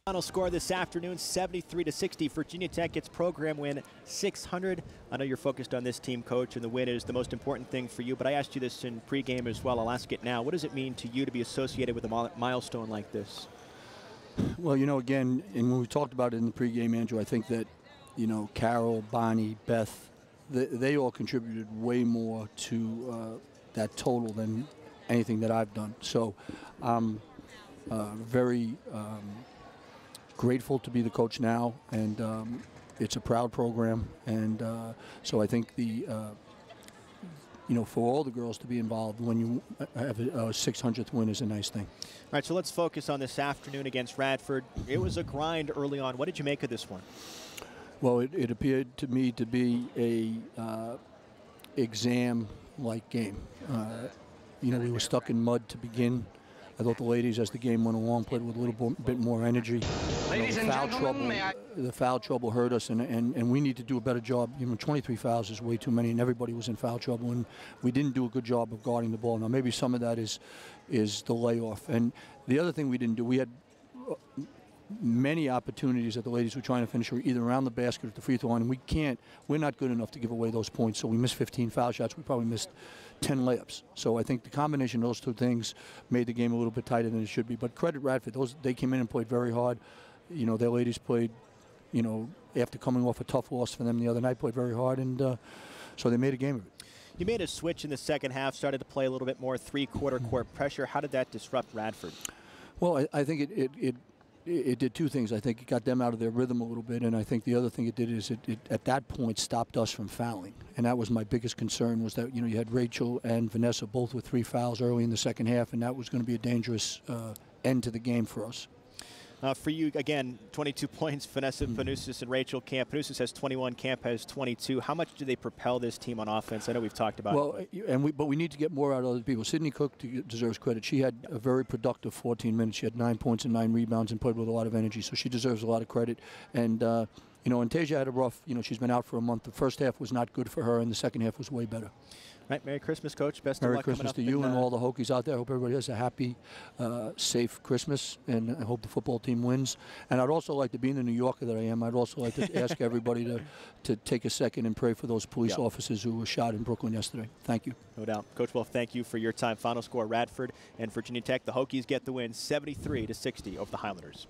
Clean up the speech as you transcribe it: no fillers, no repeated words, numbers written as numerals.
Final score this afternoon, 73-60. Virginia Tech gets program win 600. I know you're focused on this team, Coach, and the win is the most important thing for you, but I asked you this in pregame as well. I'll ask it now. What does it mean to you to be associated with a milestone like this? Well, you know, again, and when we talked about it in the pregame, Andrew, I think that, you know, Carol, Bonnie, Beth, they all contributed way more to that total than anything that I've done. So I'm very grateful to be the coach now, and it's a proud program, and so I think the you know, for all the girls to be involved when you have a 600th win is a nice thing. All right, so let's focus on this afternoon against Radford. It was a grind early on. What did you make of this one? Well, it appeared to me to be a exam-like game. You know, we were stuck in mud to begin. I thought the ladies, as the game went along, played with a little bit more energy. Ladies and gentlemen, the foul trouble hurt us, and we need to do a better job. You know, 23 fouls is way too many, and everybody was in foul trouble, and we didn't do a good job of guarding the ball. Now, maybe some of that is the layoff. And the other thing we didn't do, we had many opportunities that the ladies were trying to finish either around the basket or at the free throw line, and we're not good enough to give away those points. So we missed 15 foul shots. We probably missed 10 layups. So I think the combination of those two things made the game a little bit tighter than it should be. But credit Radford, they came in and played very hard. You know, their ladies played, you know, after coming off a tough loss for them the other night, played very hard, and so they made a game of it. You made a switch in the second half, started to play a little bit more three-quarter court pressure. How did that disrupt Radford? Well, I think it did two things. I think it got them out of their rhythm a little bit, and I think the other thing it did is it at that point stopped us from fouling. And that was my biggest concern, was that, you know, you had Rachel and Vanessa both with 3 fouls early in the second half, and that was going to be a dangerous end to the game for us. For you, again, 22 points, Vanessa Panousis and Rachel Camp. Panousis has 21, Camp has 22. How much do they propel this team on offense? I know we've talked about it. But we need to get more out of other people. Sydney Cook deserves credit. She had a very productive 14 minutes. She had 9 points and 9 rebounds and played with a lot of energy, so she deserves a lot of credit. And, you know, and Tasia had a rough, you know, she's been out for a month. The first half was not good for her, and the second half was way better. All right, Merry Christmas, Coach. Best of luck Merry Christmas to you and all the Hokies out there. I hope everybody has a happy, safe Christmas, and I hope the football team wins. And I'd also like to, being the New Yorker that I am, I'd also like to ask everybody to take a second and pray for those police officers who were shot in Brooklyn yesterday. Thank you. No doubt. Coach Wolff, thank you for your time. Final score, Radford and Virginia Tech. The Hokies get the win 73-60 over the Highlanders.